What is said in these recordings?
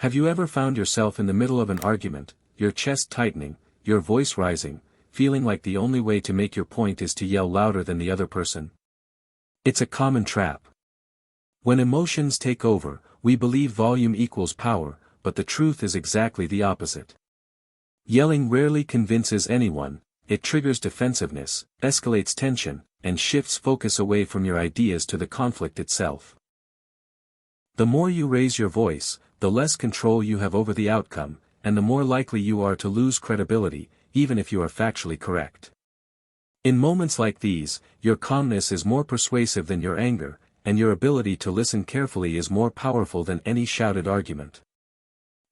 Have you ever found yourself in the middle of an argument, your chest tightening, your voice rising, feeling like the only way to make your point is to yell louder than the other person? It's a common trap. When emotions take over, we believe volume equals power, but the truth is exactly the opposite. Yelling rarely convinces anyone, it triggers defensiveness, escalates tension, and shifts focus away from your ideas to the conflict itself. The more you raise your voice, the less control you have over the outcome, and the more likely you are to lose credibility, even if you are factually correct. In moments like these, your calmness is more persuasive than your anger, and your ability to listen carefully is more powerful than any shouted argument.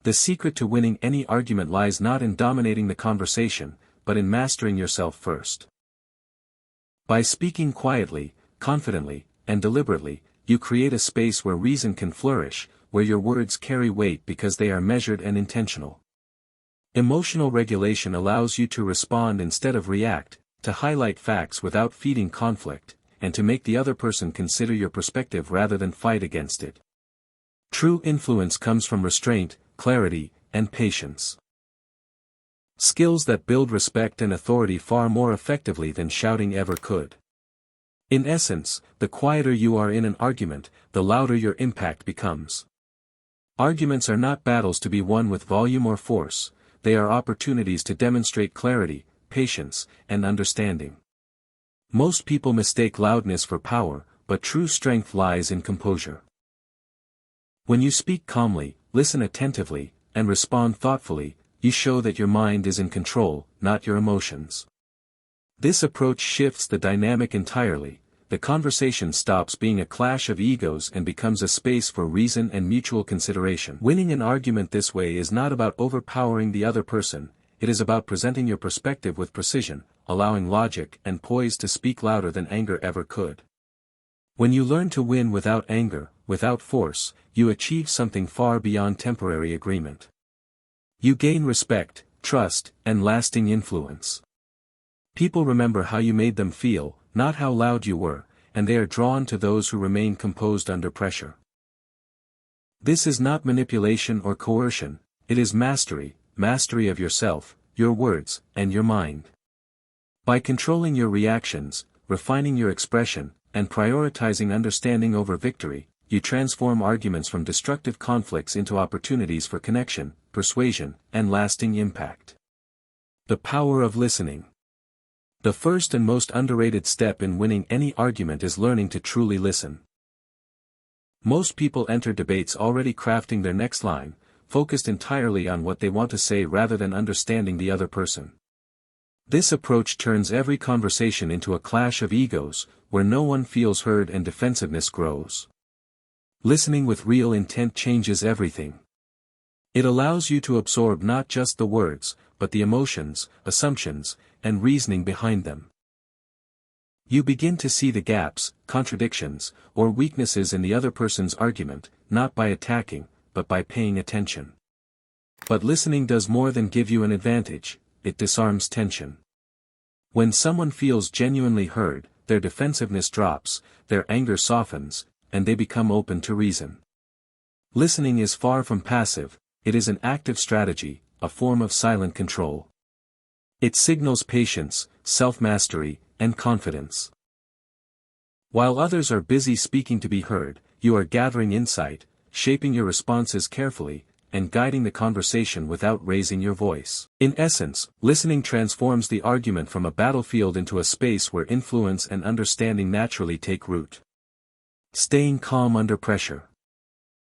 The secret to winning any argument lies not in dominating the conversation, but in mastering yourself first. By speaking quietly, confidently, and deliberately, you create a space where reason can flourish, where your words carry weight because they are measured and intentional. Emotional regulation allows you to respond instead of react, to highlight facts without feeding conflict, and to make the other person consider your perspective rather than fight against it. True influence comes from restraint, clarity, and patience. Skills that build respect and authority far more effectively than shouting ever could. In essence, the quieter you are in an argument, the louder your impact becomes. Arguments are not battles to be won with volume or force, they are opportunities to demonstrate clarity, patience, and understanding. Most people mistake loudness for power, but true strength lies in composure. When you speak calmly, listen attentively, and respond thoughtfully, you show that your mind is in control, not your emotions. This approach shifts the dynamic entirely. The conversation stops being a clash of egos and becomes a space for reason and mutual consideration. Winning an argument this way is not about overpowering the other person, it is about presenting your perspective with precision, allowing logic and poise to speak louder than anger ever could. When you learn to win without anger, without force, you achieve something far beyond temporary agreement. You gain respect, trust, and lasting influence. People remember how you made them feel, not how loud you were, and they are drawn to those who remain composed under pressure. This is not manipulation or coercion, it is mastery, mastery of yourself, your words, and your mind. By controlling your reactions, refining your expression, and prioritizing understanding over victory, you transform arguments from destructive conflicts into opportunities for connection, persuasion, and lasting impact. The power of listening. The first and most underrated step in winning any argument is learning to truly listen. Most people enter debates already crafting their next line, focused entirely on what they want to say rather than understanding the other person. This approach turns every conversation into a clash of egos, where no one feels heard and defensiveness grows. Listening with real intent changes everything. It allows you to absorb not just the words, but the emotions, assumptions, and reasoning behind them. You begin to see the gaps, contradictions, or weaknesses in the other person's argument, not by attacking, but by paying attention. But listening does more than give you an advantage, it disarms tension. When someone feels genuinely heard, their defensiveness drops, their anger softens, and they become open to reason. Listening is far from passive, it is an active strategy, a form of silent control. It signals patience, self-mastery, and confidence. While others are busy speaking to be heard, you are gathering insight, shaping your responses carefully, and guiding the conversation without raising your voice. In essence, listening transforms the argument from a battlefield into a space where influence and understanding naturally take root. Staying calm under pressure.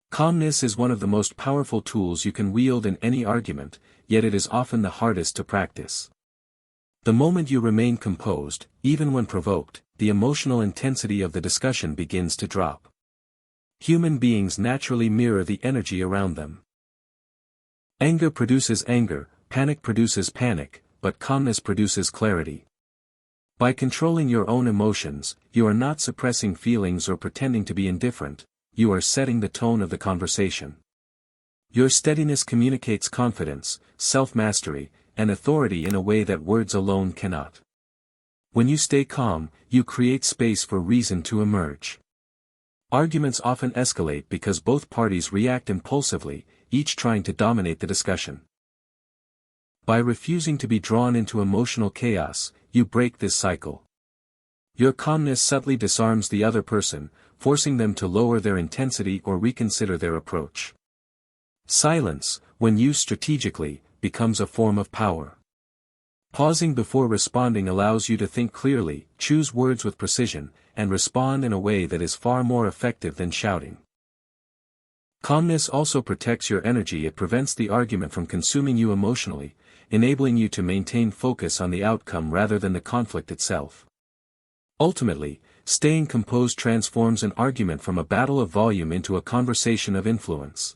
Calmness is one of the most powerful tools you can wield in any argument, yet it is often the hardest to practice. The moment you remain composed, even when provoked, the emotional intensity of the discussion begins to drop. Human beings naturally mirror the energy around them. Anger produces anger, panic produces panic, but calmness produces clarity. By controlling your own emotions, you are not suppressing feelings or pretending to be indifferent, you are setting the tone of the conversation. Your steadiness communicates confidence, self-mastery, and authority in a way that words alone cannot. When you stay calm, you create space for reason to emerge. Arguments often escalate because both parties react impulsively, each trying to dominate the discussion. By refusing to be drawn into emotional chaos, you break this cycle. Your calmness subtly disarms the other person, forcing them to lower their intensity or reconsider their approach. Silence, when used strategically, becomes a form of power. Pausing before responding allows you to think clearly, choose words with precision, and respond in a way that is far more effective than shouting. Calmness also protects your energy. It prevents the argument from consuming you emotionally, enabling you to maintain focus on the outcome rather than the conflict itself. Ultimately, staying composed transforms an argument from a battle of volume into a conversation of influence.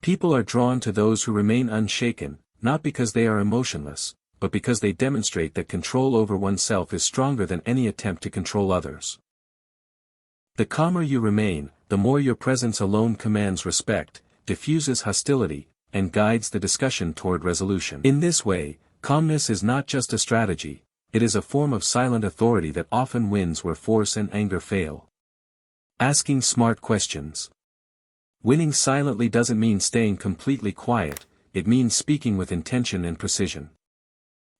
People are drawn to those who remain unshaken, not because they are emotionless, but because they demonstrate that control over oneself is stronger than any attempt to control others. The calmer you remain, the more your presence alone commands respect, diffuses hostility, and guides the discussion toward resolution. In this way, calmness is not just a strategy, it is a form of silent authority that often wins where force and anger fail. Asking smart questions. Winning silently doesn't mean staying completely quiet, it means speaking with intention and precision.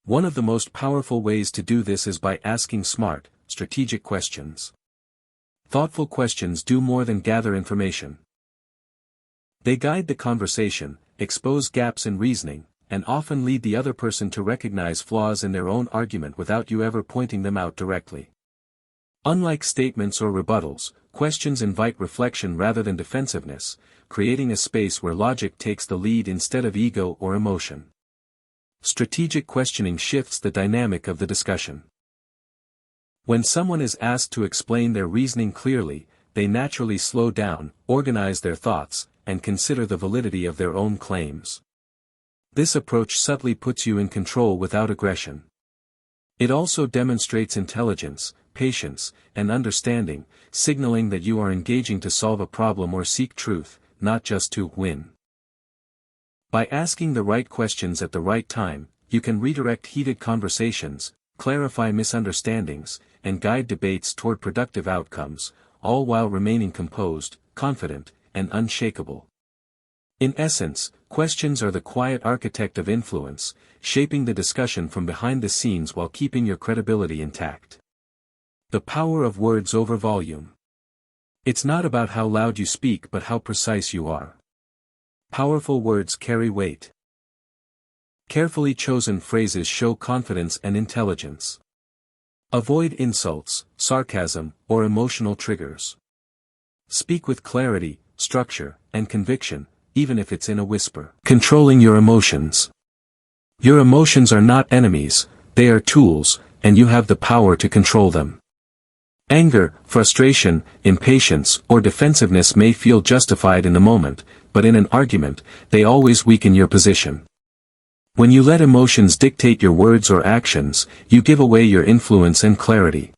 One of the most powerful ways to do this is by asking smart, strategic questions. Thoughtful questions do more than gather information. They guide the conversation, expose gaps in reasoning, and often lead the other person to recognize flaws in their own argument without you ever pointing them out directly. Unlike statements or rebuttals, questions invite reflection rather than defensiveness, creating a space where logic takes the lead instead of ego or emotion. Strategic questioning shifts the dynamic of the discussion. When someone is asked to explain their reasoning clearly, they naturally slow down, organize their thoughts, and consider the validity of their own claims. This approach subtly puts you in control without aggression. It also demonstrates intelligence, patience, and understanding, signaling that you are engaging to solve a problem or seek truth, not just to win. By asking the right questions at the right time, you can redirect heated conversations, clarify misunderstandings, and guide debates toward productive outcomes, all while remaining composed, confident, and unshakable. In essence, questions are the quiet architect of influence, shaping the discussion from behind the scenes while keeping your credibility intact. The power of words over volume. It's not about how loud you speak but how precise you are. Powerful words carry weight. Carefully chosen phrases show confidence and intelligence. Avoid insults, sarcasm, or emotional triggers. Speak with clarity, structure, and conviction, even if it's in a whisper. Controlling your emotions. Your emotions are not enemies, they are tools, and you have the power to control them. Anger, frustration, impatience, or defensiveness may feel justified in the moment, but in an argument, they always weaken your position. When you let emotions dictate your words or actions, you give away your influence and clarity.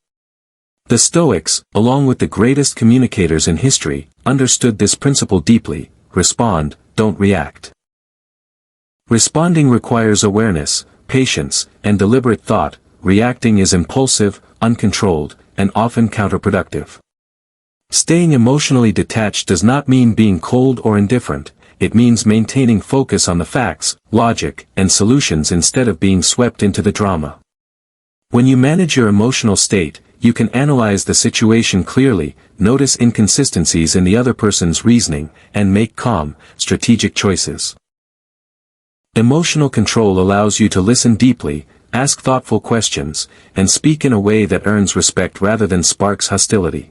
The Stoics, along with the greatest communicators in history, understood this principle deeply: respond, don't react. Responding requires awareness, patience, and deliberate thought. Reacting is impulsive, uncontrolled, and often counterproductive. Staying emotionally detached does not mean being cold or indifferent, it means maintaining focus on the facts, logic, and solutions instead of being swept into the drama. When you manage your emotional state, you can analyze the situation clearly, notice inconsistencies in the other person's reasoning, and make calm, strategic choices. Emotional control allows you to listen deeply, ask thoughtful questions, and speak in a way that earns respect rather than sparks hostility.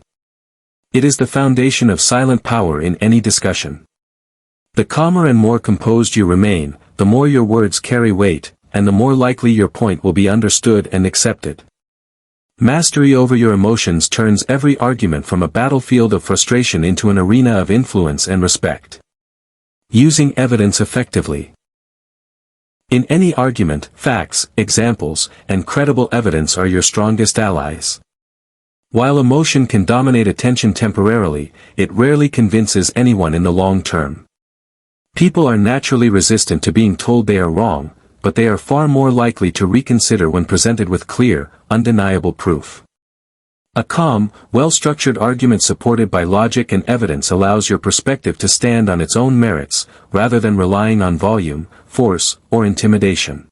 It is the foundation of silent power in any discussion. The calmer and more composed you remain, the more your words carry weight, and the more likely your point will be understood and accepted. Mastery over your emotions turns every argument from a battlefield of frustration into an arena of influence and respect. Using evidence effectively. In any argument, facts, examples, and credible evidence are your strongest allies. While emotion can dominate attention temporarily, it rarely convinces anyone in the long term. People are naturally resistant to being told they are wrong, but they are far more likely to reconsider when presented with clear, undeniable proof. A calm, well-structured argument supported by logic and evidence allows your perspective to stand on its own merits, rather than relying on volume, force, or intimidation.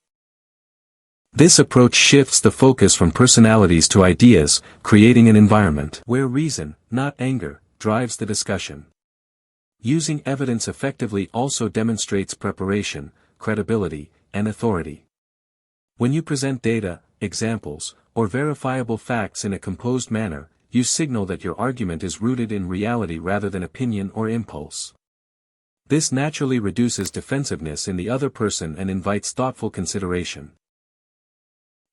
This approach shifts the focus from personalities to ideas, creating an environment where reason, not anger, drives the discussion. Using evidence effectively also demonstrates preparation, credibility, and authority. When you present data, examples, or verifiable facts in a composed manner, you signal that your argument is rooted in reality rather than opinion or impulse. This naturally reduces defensiveness in the other person and invites thoughtful consideration.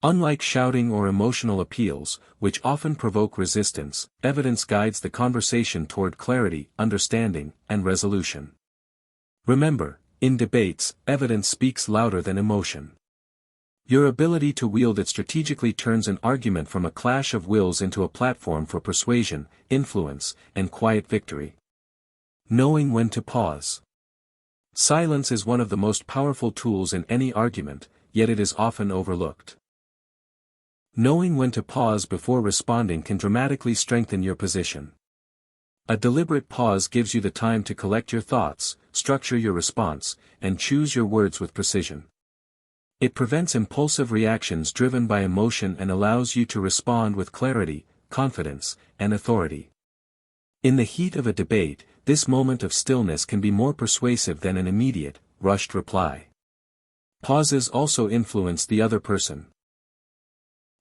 Unlike shouting or emotional appeals, which often provoke resistance, evidence guides the conversation toward clarity, understanding, and resolution. Remember, in debates, evidence speaks louder than emotion. Your ability to wield it strategically turns an argument from a clash of wills into a platform for persuasion, influence, and quiet victory. Knowing when to pause. Silence is one of the most powerful tools in any argument, yet it is often overlooked. Knowing when to pause before responding can dramatically strengthen your position. A deliberate pause gives you the time to collect your thoughts, structure your response, and choose your words with precision. It prevents impulsive reactions driven by emotion and allows you to respond with clarity, confidence, and authority. In the heat of a debate, this moment of stillness can be more persuasive than an immediate, rushed reply. Pauses also influence the other person.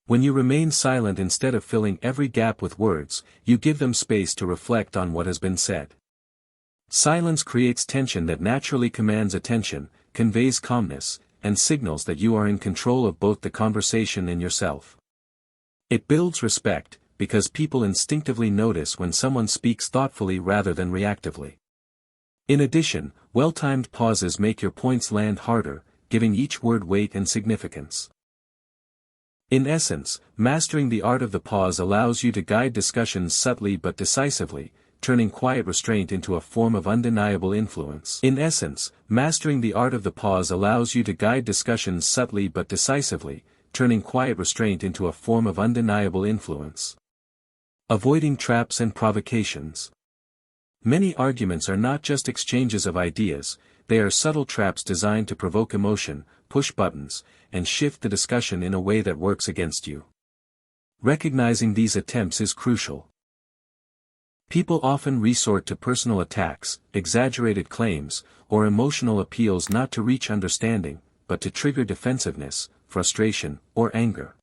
When you remain silent instead of filling every gap with words, you give them space to reflect on what has been said. Silence creates tension that naturally commands attention, conveys calmness, and signals that you are in control of both the conversation and yourself. It builds respect, because people instinctively notice when someone speaks thoughtfully rather than reactively. In addition, well-timed pauses make your points land harder, giving each word weight and significance. In essence, mastering the art of the pause allows you to guide discussions subtly but decisively, turning quiet restraint into a form of undeniable influence. Avoiding traps and provocations. Many arguments are not just exchanges of ideas, they are subtle traps designed to provoke emotion, push buttons, and shift the discussion in a way that works against you. Recognizing these attempts is crucial. People often resort to personal attacks, exaggerated claims, or emotional appeals not to reach understanding, but to trigger defensiveness, frustration, or anger.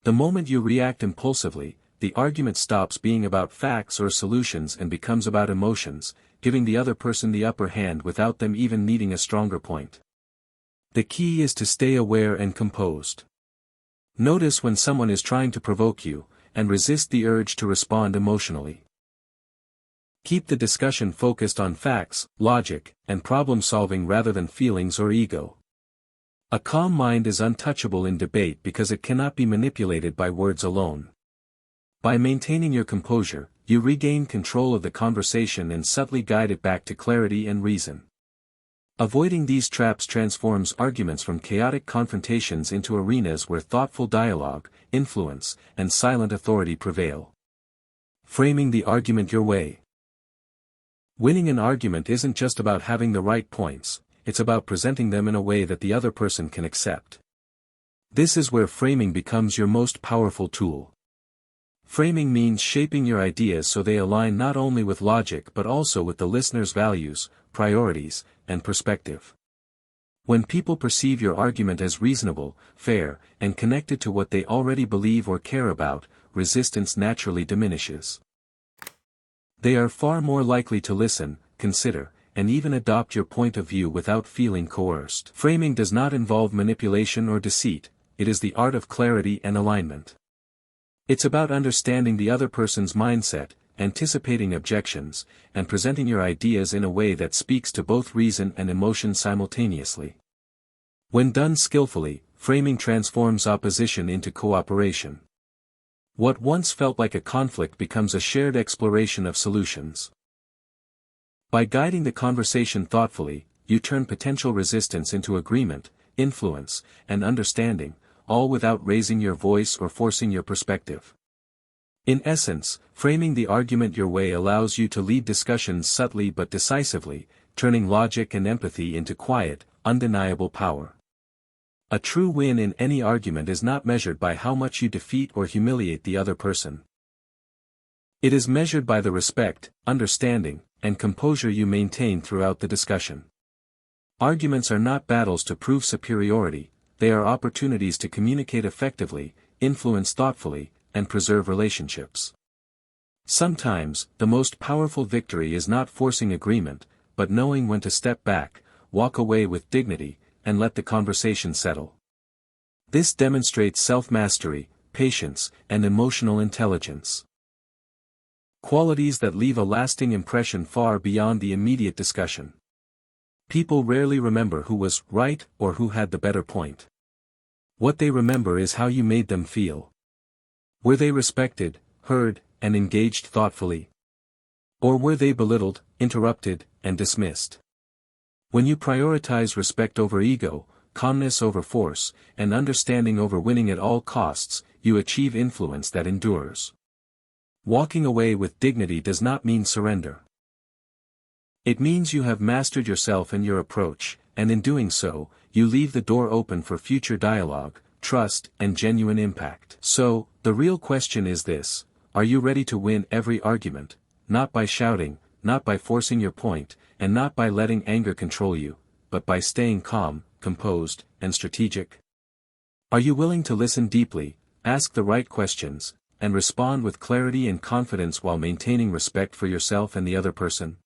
The moment you react impulsively, the argument stops being about facts or solutions and becomes about emotions, giving the other person the upper hand without them even needing a stronger point. The key is to stay aware and composed. Notice when someone is trying to provoke you, and resist the urge to respond emotionally. Keep the discussion focused on facts, logic, and problem-solving rather than feelings or ego. A calm mind is untouchable in debate because it cannot be manipulated by words alone. By maintaining your composure, you regain control of the conversation and subtly guide it back to clarity and reason. Avoiding these traps transforms arguments from chaotic confrontations into arenas where thoughtful dialogue, influence, and silent authority prevail. Framing the argument your way. Winning an argument isn't just about having the right points, it's about presenting them in a way that the other person can accept. This is where framing becomes your most powerful tool. Framing means shaping your ideas so they align not only with logic but also with the listener's values, priorities, and perspective. When people perceive your argument as reasonable, fair, and connected to what they already believe or care about, resistance naturally diminishes. They are far more likely to listen, consider, and even adopt your point of view without feeling coerced. Framing does not involve manipulation or deceit, it is the art of clarity and alignment. It's about understanding the other person's mindset, anticipating objections, and presenting your ideas in a way that speaks to both reason and emotion simultaneously. When done skillfully, framing transforms opposition into cooperation. What once felt like a conflict becomes a shared exploration of solutions. By guiding the conversation thoughtfully, you turn potential resistance into agreement, influence, and understanding, all without raising your voice or forcing your perspective. In essence, framing the argument your way allows you to lead discussions subtly but decisively, turning logic and empathy into quiet, undeniable power. A true win in any argument is not measured by how much you defeat or humiliate the other person. It is measured by the respect, understanding, and composure you maintain throughout the discussion. Arguments are not battles to prove superiority, they are opportunities to communicate effectively, influence thoughtfully, and preserve relationships. Sometimes, the most powerful victory is not forcing agreement, but knowing when to step back, walk away with dignity, and let the conversation settle. This demonstrates self-mastery, patience, and emotional intelligence. Qualities that leave a lasting impression far beyond the immediate discussion. People rarely remember who was right or who had the better point. What they remember is how you made them feel. Were they respected, heard, and engaged thoughtfully? Or were they belittled, interrupted, and dismissed? When you prioritize respect over ego, calmness over force, and understanding over winning at all costs, you achieve influence that endures. Walking away with dignity does not mean surrender. It means you have mastered yourself and your approach, and in doing so, you leave the door open for future dialogue, trust, and genuine impact. So, the real question is this: are you ready to win every argument, not by shouting, not by forcing your point, and not by letting anger control you, but by staying calm, composed, and strategic? Are you willing to listen deeply, ask the right questions, and respond with clarity and confidence while maintaining respect for yourself and the other person?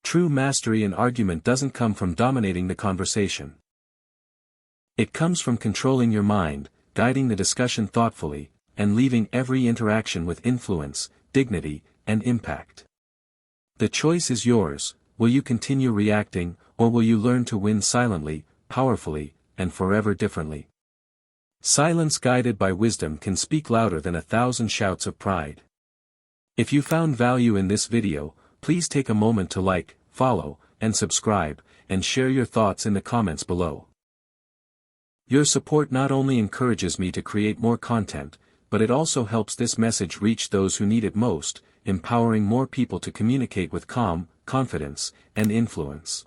True mastery in argument doesn't come from dominating the conversation. It comes from controlling your mind, guiding the discussion thoughtfully, and leaving every interaction with influence, dignity, and impact. The choice is yours: will you continue reacting, or will you learn to win silently, powerfully, and forever differently? Silence guided by wisdom can speak louder than 1,000 shouts of pride. If you found value in this video, please take a moment to like, follow, and subscribe, and share your thoughts in the comments below. Your support not only encourages me to create more content, but it also helps this message reach those who need it most, empowering more people to communicate with calm, confidence, and influence.